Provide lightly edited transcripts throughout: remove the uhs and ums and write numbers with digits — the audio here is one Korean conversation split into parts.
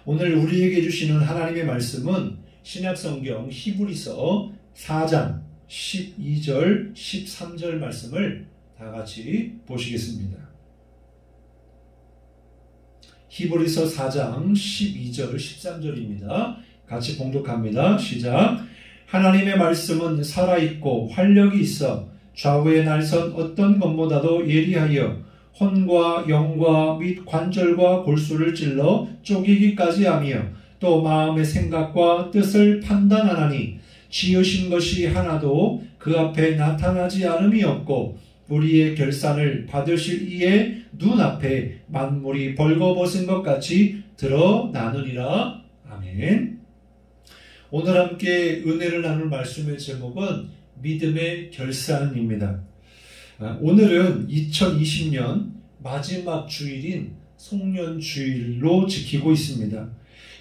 오늘 우리에게 주시는 하나님의 말씀은 신약성경 히브리서 4장 12절, 13절 말씀을 다 같이 보시겠습니다. 히브리서 4장 12절, 13절입니다. 같이 봉독합니다. 시작. 하나님의 말씀은 살아있고 활력이 있어 좌우에 날선 어떤 것보다도 예리하여 혼과 영과 및 관절과 골수를 찔러 쪼개기까지 하며 또 마음의 생각과 뜻을 판단하나니 지으신 것이 하나도 그 앞에 나타나지 않음이 없고 우리의 결산을 받으실 이의 눈앞에 만물이 벌거벗은 것 같이 드러나느니라. 아멘. 오늘 함께 은혜를 나눌 말씀의 제목은 믿음의 결산입니다. 오늘은 2020년 마지막 주일인 송년주일로 지키고 있습니다.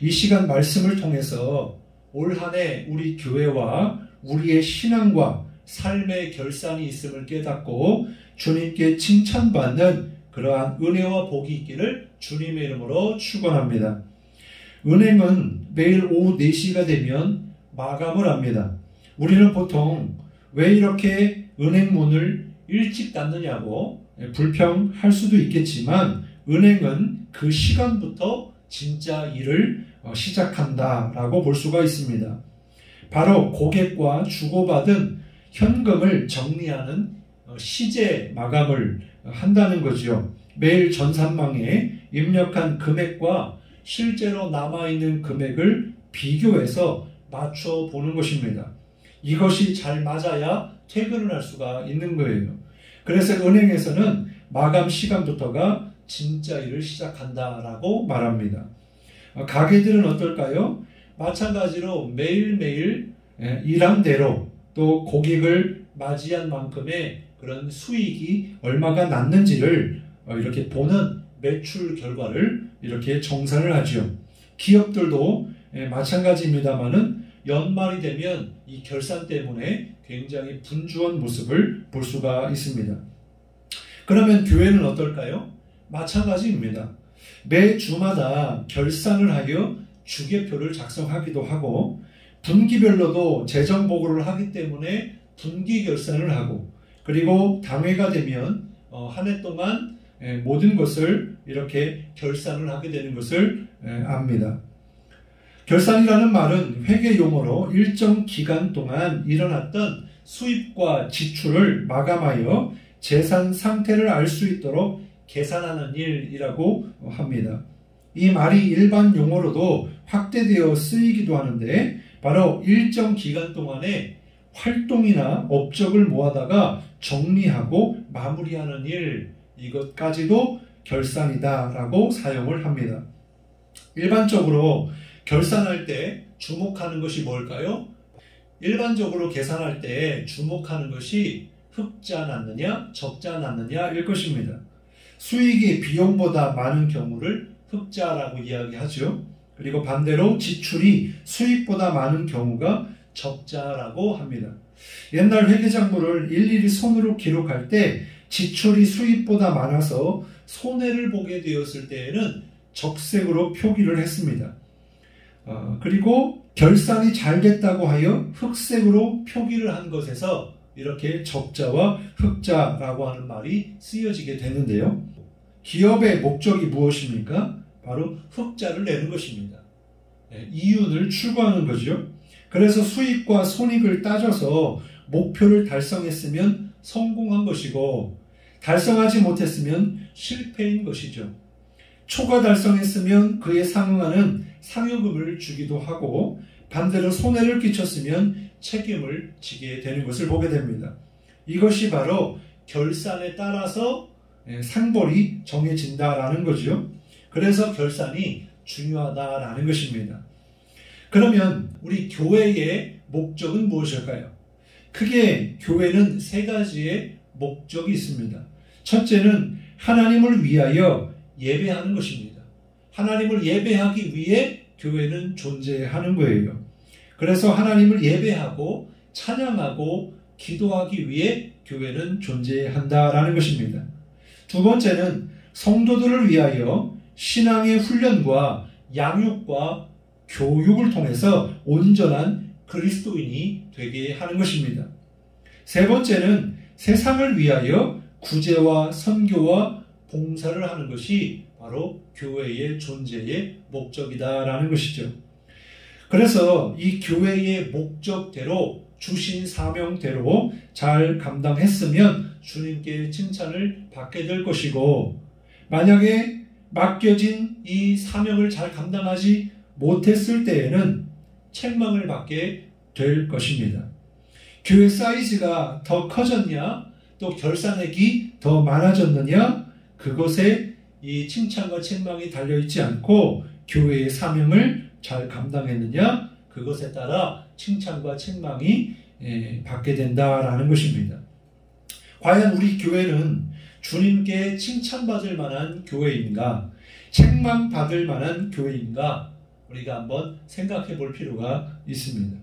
이 시간 말씀을 통해서 올 한 해 우리 교회와 우리의 신앙과 삶의 결산이 있음을 깨닫고 주님께 칭찬받는 그러한 은혜와 복이 있기를 주님의 이름으로 축원합니다. 은행은 매일 오후 4시가 되면 마감을 합니다. 우리는 보통 왜 이렇게 은행 문을 일찍 닫느냐고 불평할 수도 있겠지만 은행은 그 시간부터 진짜 일을 시작한다라고 볼 수가 있습니다. 바로 고객과 주고받은 현금을 정리하는 시제 마감을 한다는 거죠. 매일 전산망에 입력한 금액과 실제로 남아있는 금액을 비교해서 맞춰보는 것입니다. 이것이 잘 맞아야 퇴근을 할 수가 있는 거예요. 그래서 은행에서는 마감 시간부터가 진짜 일을 시작한다라고 말합니다. 가게들은 어떨까요? 마찬가지로 매일매일 일한 대로 또 고객을 맞이한 만큼의 그런 수익이 얼마가 났는지를 이렇게 보는 매출 결과를 이렇게 정산을 하죠. 기업들도 마찬가지입니다만은 연말이 되면 이 결산 때문에 굉장히 분주한 모습을 볼 수가 있습니다. 그러면 교회는 어떨까요? 마찬가지입니다. 매 주마다 결산을 하여 주계표를 작성하기도 하고 분기별로도 재정 보고를 하기 때문에 분기 결산을 하고 그리고 당회가 되면 한 해 동안 모든 것을 이렇게 결산을 하게 되는 것을 압니다. 결산이라는 말은 회계 용어로 일정 기간 동안 일어났던 수입과 지출을 마감하여 재산 상태를 알 수 있도록 계산하는 일이라고 합니다. 이 말이 일반 용어로도 확대되어 쓰이기도 하는데 바로 일정 기간 동안에 활동이나 업적을 모아다가 정리하고 마무리하는 일, 이것까지도 결산이다라고 사용을 합니다. 일반적으로 결산할 때 주목하는 것이 뭘까요? 일반적으로 계산할 때 주목하는 것이 흑자 났느냐 적자 났느냐일 것입니다. 수익이 비용보다 많은 경우를 흑자라고 이야기하죠. 그리고 반대로 지출이 수익보다 많은 경우가 적자라고 합니다. 옛날 회계장부를 일일이 손으로 기록할 때 지출이 수익보다 많아서 손해를 보게 되었을 때에는 적색으로 표기를 했습니다. 그리고 결산이 잘 됐다고 하여 흑색으로 표기를 한 것에서 이렇게 적자와 흑자라고 하는 말이 쓰여지게 되는데요. 기업의 목적이 무엇입니까? 바로 흑자를 내는 것입니다. 이윤을 추구하는 거죠. 그래서 수익과 손익을 따져서 목표를 달성했으면 성공한 것이고 달성하지 못했으면 실패인 것이죠. 초과 달성했으면 그에 상응하는 상여금을 주기도 하고 반대로 손해를 끼쳤으면 책임을 지게 되는 것을 보게 됩니다. 이것이 바로 결산에 따라서 상벌이 정해진다라는 거죠. 그래서 결산이 중요하다라는 것입니다. 그러면 우리 교회의 목적은 무엇일까요? 크게 교회는 세 가지의 목적이 있습니다. 첫째는 하나님을 위하여 예배하는 것입니다. 하나님을 예배하기 위해 교회는 존재하는 거예요. 그래서 하나님을 예배하고 찬양하고 기도하기 위해 교회는 존재한다라는 것입니다. 두 번째는 성도들을 위하여 신앙의 훈련과 양육과 교육을 통해서 온전한 그리스도인이 되게 하는 것입니다. 세 번째는 세상을 위하여 구제와 선교와 봉사를 하는 것이 바로 교회의 존재의 목적이다라는 것이죠. 그래서 이 교회의 목적대로 주신 사명대로 잘 감당했으면 주님께 칭찬을 받게 될 것이고, 만약에 맡겨진 이 사명을 잘 감당하지 못했을 때에는 책망을 받게 될 것입니다. 교회 사이즈가 더 커졌냐, 또 결산액이 더 많아졌느냐, 그것에 이 칭찬과 책망이 달려있지 않고 교회의 사명을 잘 감당했느냐, 그것에 따라 칭찬과 책망이 받게 된다라는 것입니다. 과연 우리 교회는 주님께 칭찬받을 만한 교회인가, 책망받을 만한 교회인가, 우리가 한번 생각해 볼 필요가 있습니다.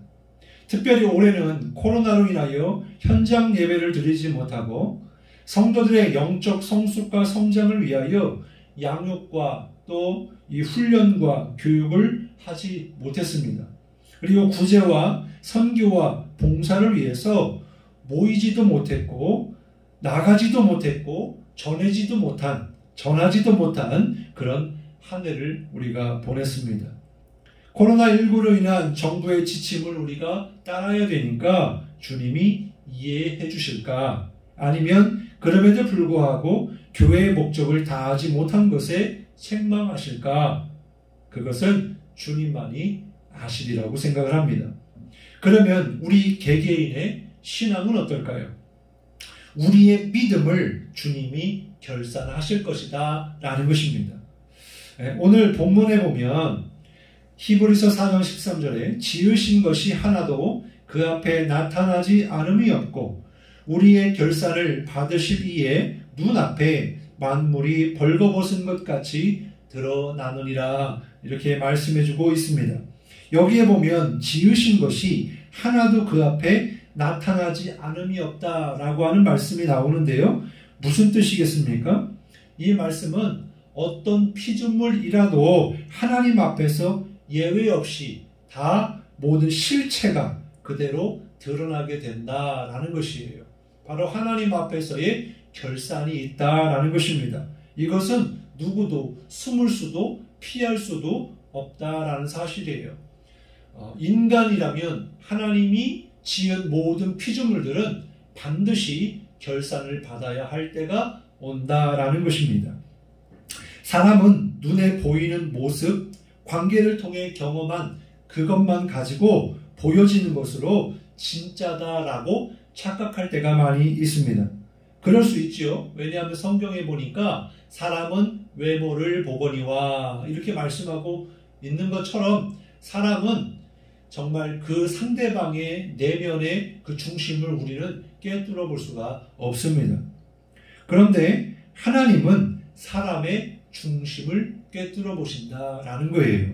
특별히 올해는 코로나로 인하여 현장 예배를 드리지 못하고 성도들의 영적 성숙과 성장을 위하여 양육과 또 이 훈련과 교육을 하지 못했습니다. 그리고 구제와 선교와 봉사를 위해서 모이지도 못했고 나가지도 못했고 전하지도 못한 그런 한 해를 우리가 보냈습니다. 코로나19로 인한 정부의 지침을 우리가 따라야 되니까 주님이 이해해 주실까? 아니면 그럼에도 불구하고 교회의 목적을 다하지 못한 것에 책망하실까? 그것은 주님만이 아시리라고 생각을 합니다. 그러면 우리 개개인의 신앙은 어떨까요? 우리의 믿음을 주님이 결산하실 것이다 라는 것입니다. 오늘 본문에 보면 히브리서 4장 13절에 지으신 것이 하나도 그 앞에 나타나지 않음이 없고 우리의 결산을 받으실 이에 눈앞에 만물이 벌거벗은 것 같이 드러나느니라, 이렇게 말씀해주고 있습니다. 여기에 보면 지으신 것이 하나도 그 앞에 나타나지 않음이 없다라고 하는 말씀이 나오는데요. 무슨 뜻이겠습니까? 이 말씀은 어떤 피조물이라도 하나님 앞에서 예외 없이 다 모든 실체가 그대로 드러나게 된다라는 것이에요. 바로 하나님 앞에서의 결산이 있다라는 것입니다. 이것은 누구도 숨을 수도 피할 수도 없다라는 사실이에요. 인간이라면 하나님이 지은 모든 피조물들은 반드시 결산을 받아야 할 때가 온다라는 것입니다. 사람은 눈에 보이는 모습, 관계를 통해 경험한 그것만 가지고 보여지는 것으로 진짜다라고 착각할 때가 많이 있습니다. 그럴 수 있죠. 왜냐하면 성경에 보니까 사람은 외모를 보거니와 이렇게 말씀하고 있는 것처럼 사람은 정말 그 상대방의 내면의 그 중심을 우리는 깨뚫어 볼 수가 없습니다. 그런데 하나님은 사람의 중심을 깨뚫어 보신다라는 거예요.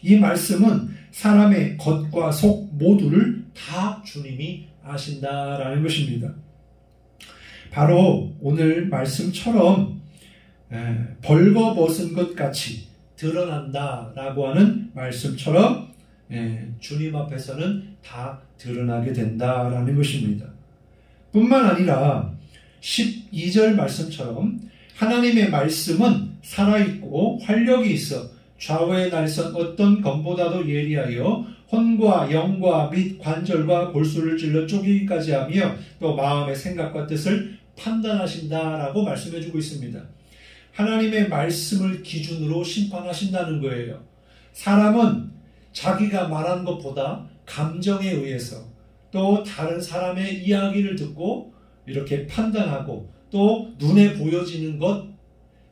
이 말씀은 사람의 겉과 속 모두를 다 주님이 아신다라는 것입니다. 바로 오늘 말씀처럼 벌거벗은 것 같이 드러난다라고 하는 말씀처럼 주님 앞에서는 다 드러나게 된다라는 것입니다. 뿐만 아니라 12절 말씀처럼 하나님의 말씀은 살아있고 활력이 있어 좌우의 날선 어떤 검보다도 예리하여 혼과 영과 및 관절과 골수를 찔러 쪼개기까지 하며 또 마음의 생각과 뜻을 판단하신다라고 말씀해주고 있습니다. 하나님의 말씀을 기준으로 심판하신다는 거예요. 사람은 자기가 말한 것보다 감정에 의해서 또 다른 사람의 이야기를 듣고 이렇게 판단하고 또 눈에 보여지는 것,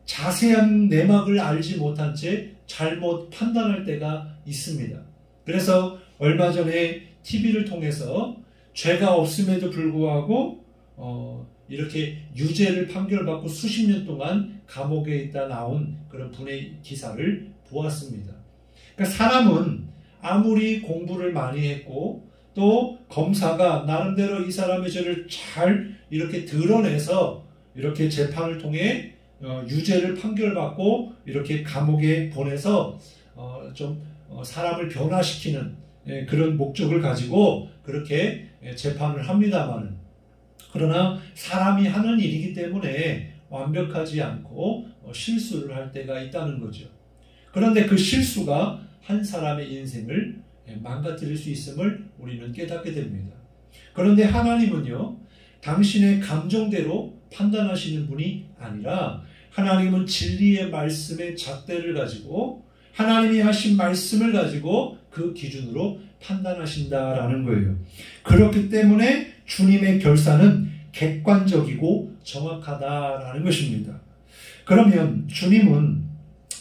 자세한 내막을 알지 못한 채 잘못 판단할 때가 있습니다. 그래서 얼마 전에 TV를 통해서 죄가 없음에도 불구하고 이렇게 유죄를 판결받고 수십 년 동안 감옥에 있다 나온 그런 분의 기사를 보았습니다. 그러니까 사람은 아무리 공부를 많이 했고 또 검사가 나름대로 이 사람의 죄를 잘 이렇게 드러내서 이렇게 재판을 통해 유죄를 판결받고 이렇게 감옥에 보내서 좀 사람을 변화시키는 그런 목적을 가지고 그렇게 재판을 합니다만, 그러나 사람이 하는 일이기 때문에 완벽하지 않고 실수를 할 때가 있다는 거죠. 그런데 그 실수가 한 사람의 인생을 망가뜨릴 수 있음을 우리는 깨닫게 됩니다. 그런데 하나님은요, 당신의 감정대로 판단하시는 분이 아니라 하나님은 진리의 말씀의 잣대를 가지고 하나님이 하신 말씀을 가지고 그 기준으로 판단하신다라는 거예요. 그렇기 때문에 주님의 결산은 객관적이고 정확하다라는 것입니다. 그러면 주님은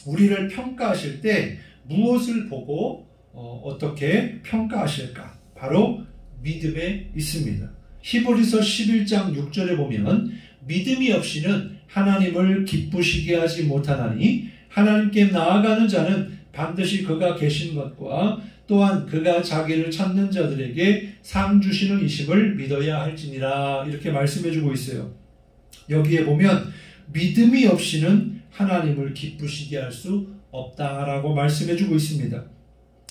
우리를 평가하실 때 무엇을 보고 어떻게 평가하실까? 바로 믿음에 있습니다. 히브리서 11장 6절에 보면 믿음이 없이는 하나님을 기쁘시게 하지 못하나니 하나님께 나아가는 자는 반드시 그가 계신 것과 또한 그가 자기를 찾는 자들에게 상 주시는 이심을 믿어야 할지니라, 이렇게 말씀해 주고 있어요. 여기에 보면 믿음이 없이는 하나님을 기쁘시게 할 수 없다라고 말씀해 주고 있습니다.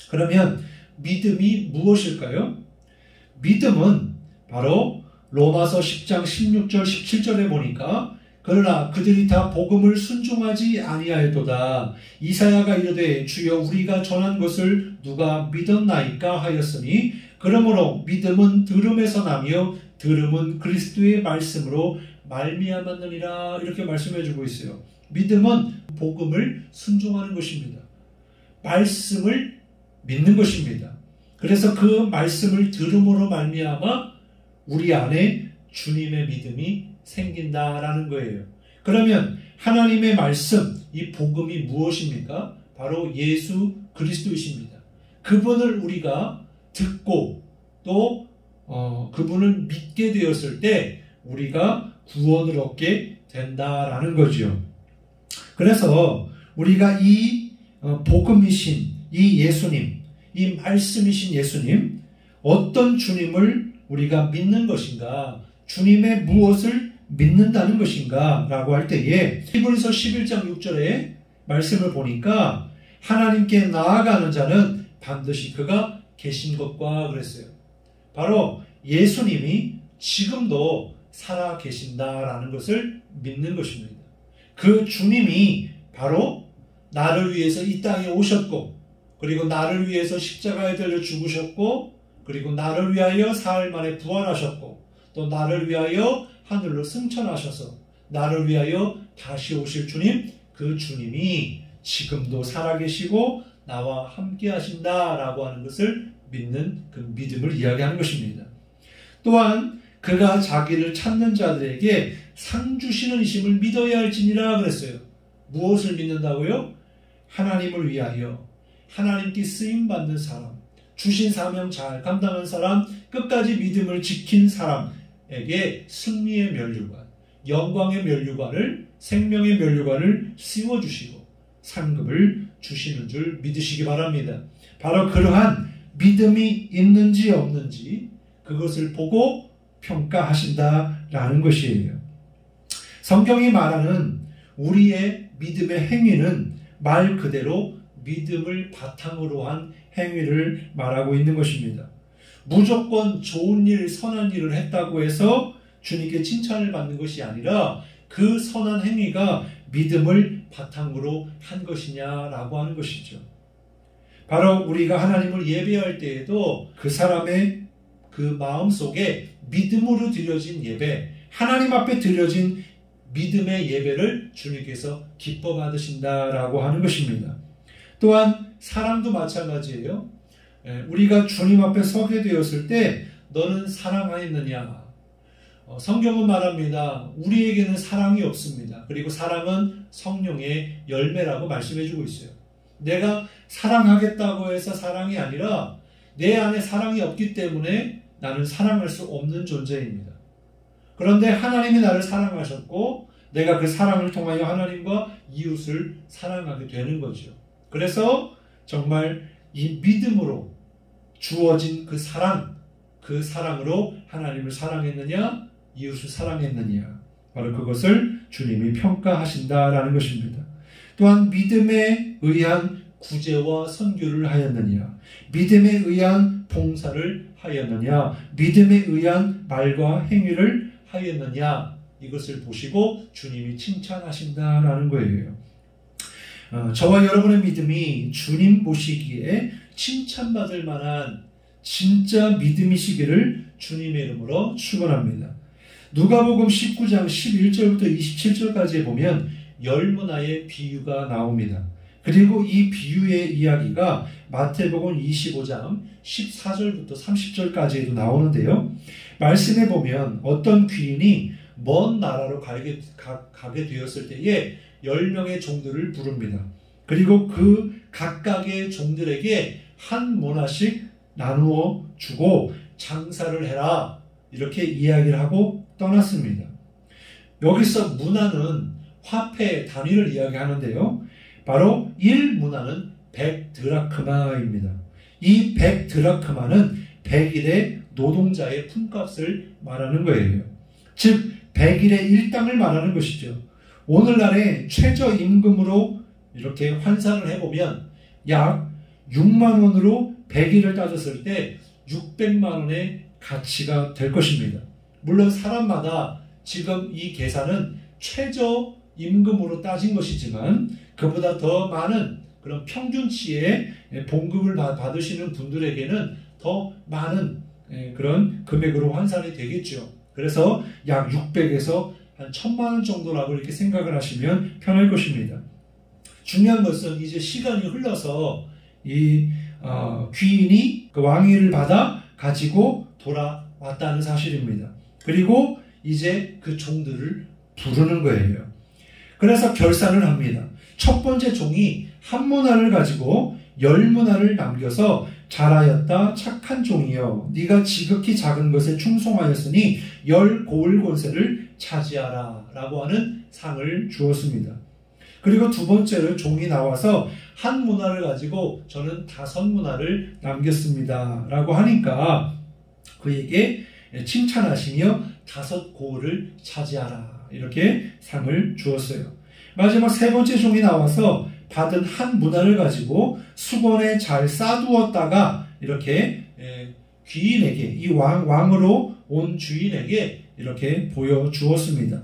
그러면 믿음이 무엇일까요? 믿음은 바로 로마서 10장 16절 17절에 보니까 그러나 그들이 다 복음을 순종하지 아니하였도다. 이사야가 이르되 주여 우리가 전한 것을 누가 믿었나이까 하였으니 그러므로 믿음은 들음에서 나며 들음은 그리스도의 말씀으로 말미암았느니라, 이렇게 말씀해 주고 있어요. 믿음은 복음을 순종하는 것입니다. 말씀을 믿는 것입니다. 그래서 그 말씀을 들음으로 말미암아 우리 안에 주님의 믿음이 생긴다라는 거예요. 그러면 하나님의 말씀, 이 복음이 무엇입니까? 바로 예수 그리스도이십니다. 그분을 우리가 듣고 또 그분을 믿게 되었을 때 우리가 구원을 얻게 된다라는 거죠. 그래서 우리가 이 복음이신 이 예수님, 이 말씀이신 예수님, 어떤 주님을 우리가 믿는 것인가, 주님의 무엇을 믿는다는 것인가 라고 할 때에 히브리서 11장 6절에 말씀을 보니까 하나님께 나아가는 자는 반드시 그가 계신 것과 그랬어요. 바로 예수님이 지금도 살아 계신다라는 것을 믿는 것입니다. 그 주님이 바로 나를 위해서 이 땅에 오셨고, 그리고 나를 위해서 십자가에 달려 죽으셨고, 그리고 나를 위하여 사흘 만에 부활하셨고, 또 나를 위하여 하늘로 승천하셔서 나를 위하여 다시 오실 주님, 그 주님이 지금도 살아계시고 나와 함께 하신다라고 하는 것을 믿는 그 믿음을 이야기하는 것입니다. 또한 그가 자기를 찾는 자들에게 상 주시는 이심을 믿어야 할지니라 그랬어요. 무엇을 믿는다고요? 하나님을 위하여 하나님께 쓰임받는 사람, 주신 사명 잘 감당한 사람, 끝까지 믿음을 지킨 사람에게 승리의 면류관, 영광의 면류관을, 생명의 면류관을 씌워주시고 상급을 주시는 줄 믿으시기 바랍니다. 바로 그러한 믿음이 있는지 없는지 그것을 보고 평가하신다라는 것이에요. 성경이 말하는 우리의 믿음의 행위는 말 그대로 믿음을 바탕으로 한 행위를 말하고 있는 것입니다. 무조건 좋은 일, 선한 일을 했다고 해서 주님께 칭찬을 받는 것이 아니라 그 선한 행위가 믿음을 바탕으로 한 것이냐라고 하는 것이죠. 바로 우리가 하나님을 예배할 때에도 그 사람의 그 마음 속에 믿음으로 드려진 예배, 하나님 앞에 드려진 믿음의 예배를 주님께서 기뻐 받으신다라고 하는 것입니다. 또한 사랑도 마찬가지예요. 우리가 주님 앞에 서게 되었을 때 너는 사랑하였느냐? 성경은 말합니다. 우리에게는 사랑이 없습니다. 그리고 사랑은 성령의 열매라고 말씀해주고 있어요. 내가 사랑하겠다고 해서 사랑이 아니라 내 안에 사랑이 없기 때문에 나는 사랑할 수 없는 존재입니다. 그런데 하나님이 나를 사랑하셨고 내가 그 사랑을 통하여 하나님과 이웃을 사랑하게 되는 거죠. 그래서 정말 이 믿음으로 주어진 그 사랑으로 하나님을 사랑했느냐, 이웃을 사랑했느냐, 바로 그것을 주님이 평가하신다라는 것입니다. 또한 믿음에 의한 구제와 선교를 하였느냐? 믿음에 의한 봉사를 하였느냐? 믿음에 의한 말과 행위를 하였느냐? 이것을 보시고 주님이 칭찬하신다라는 거예요. 저와 여러분의 믿음이 주님 보시기에 칭찬받을 만한 진짜 믿음이시기를 주님의 이름으로 축원합니다. 누가복음 19장 11절부터 27절까지에 보면 열문화의 비유가 나옵니다. 그리고 이 비유의 이야기가 마태복음 25장 14절부터 30절까지에도 나오는데요. 말씀해 보면 어떤 귀인이 먼 나라로 가게 되었을 때에 10명의 종들을 부릅니다. 그리고 그 각각의 종들에게 한 문화씩 나누어 주고 장사를 해라 이렇게 이야기를 하고 떠났습니다. 여기서 문화는 화폐 단위를 이야기하는데요. 바로 1문화는 100드라크마입니다. 이 100드라크마는 100일의 노동자의 품값을 말하는 거예요. 즉 100일의 일당을 말하는 것이죠. 오늘날의 최저임금으로 이렇게 환산을 해보면 약 6만 원으로 100일을 따졌을 때 600만 원의 가치가 될 것입니다. 물론 사람마다 지금 이 계산은 최저임금으로 따진 것이지만 그보다 더 많은 그런 평균치의 봉급을 받으시는 분들에게는 더 많은 그런 금액으로 환산이 되겠죠. 그래서 약 600에서 한 1000만 원 정도라고 이렇게 생각을 하시면 편할 것입니다. 중요한 것은 이제 시간이 흘러서 이 귀인이 그 왕위를 받아 가지고 돌아왔다는 사실입니다. 그리고 이제 그 종들을 부르는 거예요. 그래서 결산을 합니다. 첫 번째 종이 한 문화를 가지고 10문화를 남겨서 잘하였다 착한 종이여 네가 지극히 작은 것에 충성하였으니 10 고을 권세를 차지하라 라고 하는 상을 주었습니다. 그리고 두 번째로 종이 나와서 한 문화를 가지고 저는 5문화를 남겼습니다 라고 하니까 그에게 칭찬하시며 5 고을을 차지하라 이렇게 상을 주었어요. 마지막 세 번째 종이 나와서 받은 한 문화를 가지고 수건에 잘 싸두었다가 이렇게 귀인에게 이 왕으로 온 주인에게 이렇게 보여주었습니다.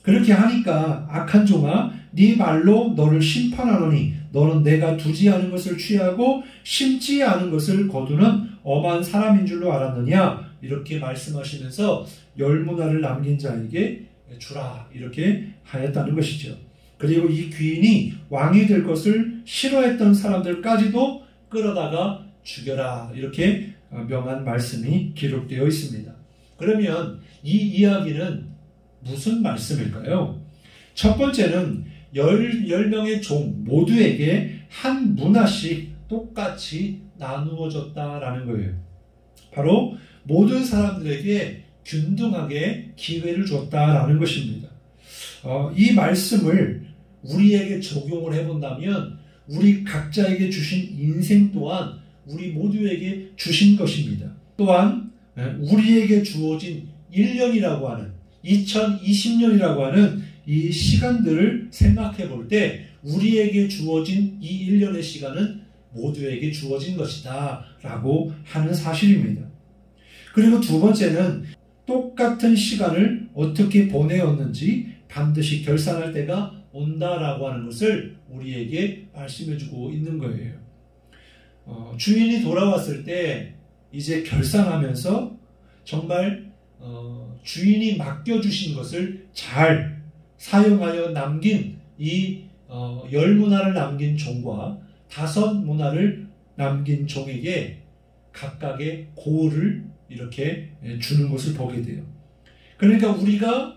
그렇게 하니까 악한 종아 네 말로 너를 심판하노니 너는 내가 두지 않은 것을 취하고 심지 않은 것을 거두는 엄한 사람인 줄로 알았느냐 이렇게 말씀하시면서 10문화를 남긴 자에게 주라 이렇게 하였다는 것이죠. 그리고 이 귀인이 왕이 될 것을 싫어했던 사람들까지도 끌어다가 죽여라 이렇게 명한 말씀이 기록되어 있습니다. 그러면 이 이야기는 무슨 말씀일까요? 첫 번째는 10명의 종 모두에게 한 문화씩 똑같이 나누어졌다라는 거예요. 바로 모든 사람들에게 균등하게 기회를 줬다라는 것입니다. 이 말씀을 우리에게 적용을 해본다면 우리 각자에게 주신 인생 또한 우리 모두에게 주신 것입니다. 또한 우리에게 주어진 1년이라고 하는 2020년이라고 하는 이 시간들을 생각해 볼 때 우리에게 주어진 이 1년의 시간은 모두에게 주어진 것이다 라고 하는 사실입니다. 그리고 두 번째는 똑같은 시간을 어떻게 보내었는지 반드시 결산할 때가 온다라고 하는 것을 우리에게 말씀해주고 있는 거예요. 주인이 돌아왔을 때 이제 결산하면서 정말 주인이 맡겨주신 것을 잘 사용하여 남긴 이 10문화를 남긴 종과 5문화를 남긴 종에게 각각의 고을을 이렇게 주는 것을 보게 돼요. 그러니까 우리가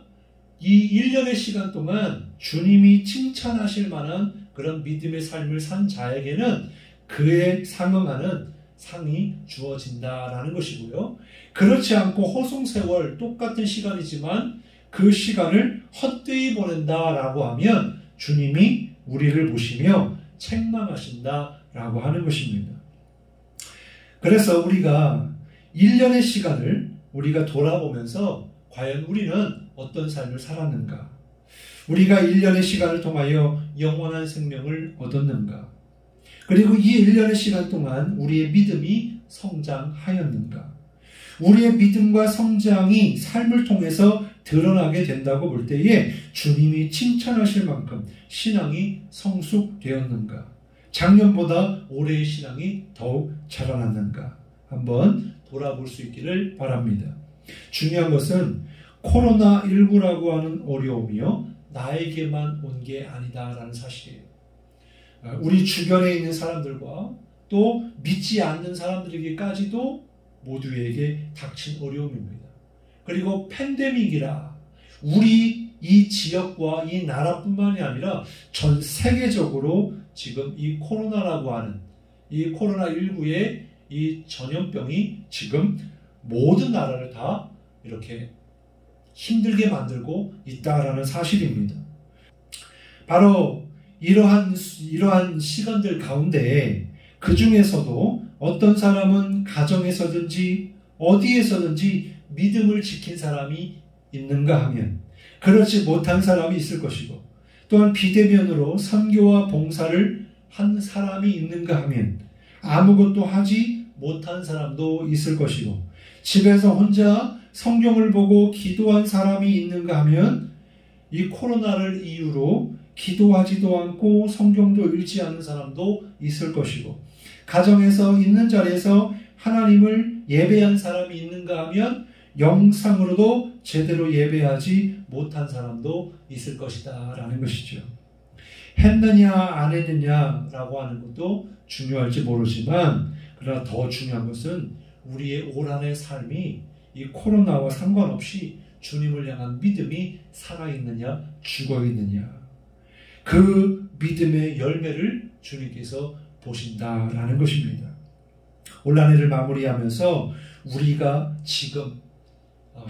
이 1년의 시간 동안 주님이 칭찬하실 만한 그런 믿음의 삶을 산 자에게는 그에 상응하는 상이 주어진다라는 것이고요. 그렇지 않고 허송세월 똑같은 시간이지만 그 시간을 헛되이 보낸다라고 하면 주님이 우리를 보시며 책망하신다라고 하는 것입니다. 그래서 우리가 1년의 시간을 우리가 돌아보면서 과연 우리는 어떤 삶을 살았는가? 우리가 1년의 시간을 통하여 영원한 생명을 얻었는가? 그리고 이 1년의 시간 동안 우리의 믿음이 성장하였는가? 우리의 믿음과 성장이 삶을 통해서 드러나게 된다고 볼 때에 주님이 칭찬하실 만큼 신앙이 성숙되었는가? 작년보다 올해의 신앙이 더욱 자라났는가? 한번 돌아볼 수 있기를 바랍니다. 중요한 것은 코로나19라고 하는 어려움이요, 나에게만 온 게 아니다라는 사실이에요. 우리 주변에 있는 사람들과 또 믿지 않는 사람들에게까지도 모두에게 닥친 어려움입니다. 그리고 팬데믹이라 우리 이 지역과 이 나라뿐만이 아니라 전 세계적으로 지금 이 코로나라고 하는 이 코로나19의 이 전염병이 지금 모든 나라를 다 이렇게 힘들게 만들고 있다라는 사실입니다. 바로 이러한 시간들 가운데 그 중에서도 어떤 사람은 가정에서든지 어디에서든지 믿음을 지킨 사람이 있는가 하면 그렇지 못한 사람이 있을 것이고, 또한 비대면으로 선교와 봉사를 한 사람이 있는가 하면 아무것도 하지 못한 사람도 있을 것이고, 집에서 혼자 성경을 보고 기도한 사람이 있는가 하면 이 코로나를 이유로 기도하지도 않고 성경도 읽지 않는 사람도 있을 것이고, 가정에서 있는 자리에서 하나님을 예배한 사람이 있는가 하면 영상으로도 제대로 예배하지 못한 사람도 있을 것이다 라는 것이죠. 했느냐 안 했느냐라고 하는 것도 중요할지 모르지만, 그러나 더 중요한 것은 우리의 올 한 해 삶이 이 코로나와 상관없이 주님을 향한 믿음이 살아있느냐 죽어있느냐, 그 믿음의 열매를 주님께서 보신다라는 것입니다. 올 한 해를 마무리하면서 우리가 지금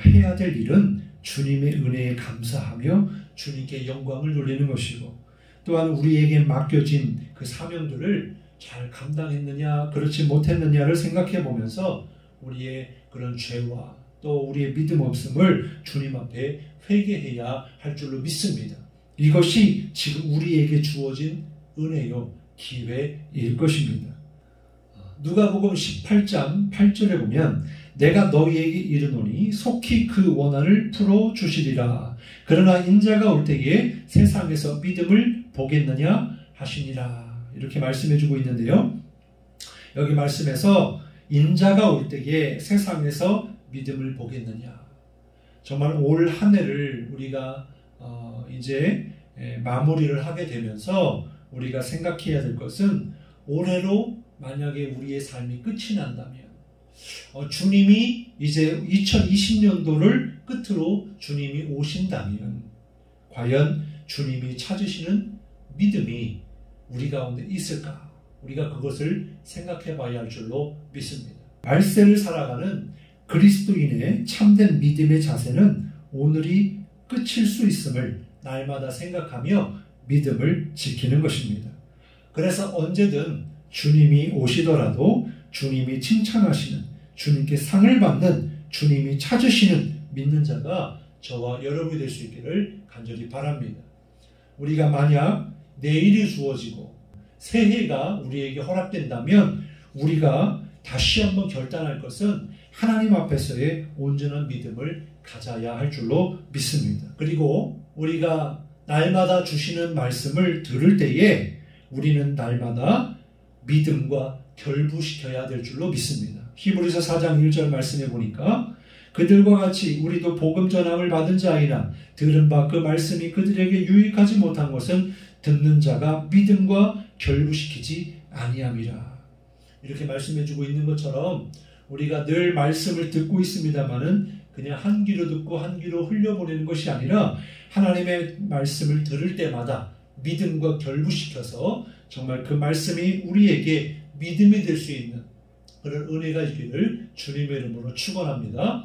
해야 될 일은 주님의 은혜에 감사하며 주님께 영광을 돌리는 것이고, 또한 우리에게 맡겨진 그 사명들을 잘 감당했느냐 그렇지 못했느냐를 생각해 보면서 우리의 그런 죄와 또 우리의 믿음 없음을 주님 앞에 회개해야 할 줄로 믿습니다. 이것이 지금 우리에게 주어진 은혜요 기회일 것입니다. 누가복음 18장 8절에 보면 내가 너희에게 이르노니 속히 그 원한을 풀어주시리라. 그러나 인자가 올 때에 세상에서 믿음을 보겠느냐 하시니라. 이렇게 말씀해주고 있는데요. 여기 말씀에서 인자가 올 때에 세상에서 믿음을 보겠느냐. 정말 올 한 해를 우리가 이제 마무리를 하게 되면서 우리가 생각해야 될 것은, 올해로 만약에 우리의 삶이 끝이 난다면, 주님이 이제 2020년도를 끝으로 주님이 오신다면 과연 주님이 찾으시는 믿음이 우리 가운데 있을까? 우리가 그것을 생각해 봐야 할 줄로 믿습니다. 말세를 살아가는 그리스도인의 참된 믿음의 자세는 오늘이 끝일 수 있음을 날마다 생각하며 믿음을 지키는 것입니다. 그래서 언제든 주님이 오시더라도 주님이 칭찬하시는, 주님께 상을 받는, 주님이 찾으시는 믿는 자가 저와 여러분이 될 수 있기를 간절히 바랍니다. 우리가 만약 내일이 주어지고 새해가 우리에게 허락된다면 우리가 다시 한번 결단할 것은 하나님 앞에서의 온전한 믿음을 가져야 할 줄로 믿습니다. 그리고 우리가 날마다 주시는 말씀을 들을 때에 우리는 날마다 믿음과 결부시켜야 될 줄로 믿습니다. 히브리서 4장 1절 말씀해 보니까 그들과 같이 우리도 복음 전함을 받은 자이나 들은 바 그 말씀이 그들에게 유익하지 못한 것은 듣는 자가 믿음과 결부시키지 아니함이라. 이렇게 말씀해주고 있는 것처럼 우리가 늘 말씀을 듣고 있습니다마는 그냥 한 귀로 듣고 한 귀로 흘려보내는 것이 아니라 하나님의 말씀을 들을 때마다 믿음과 결부시켜서 정말 그 말씀이 우리에게 믿음이 될 수 있는 그런 은혜가 있기를 주님의 이름으로 축원합니다.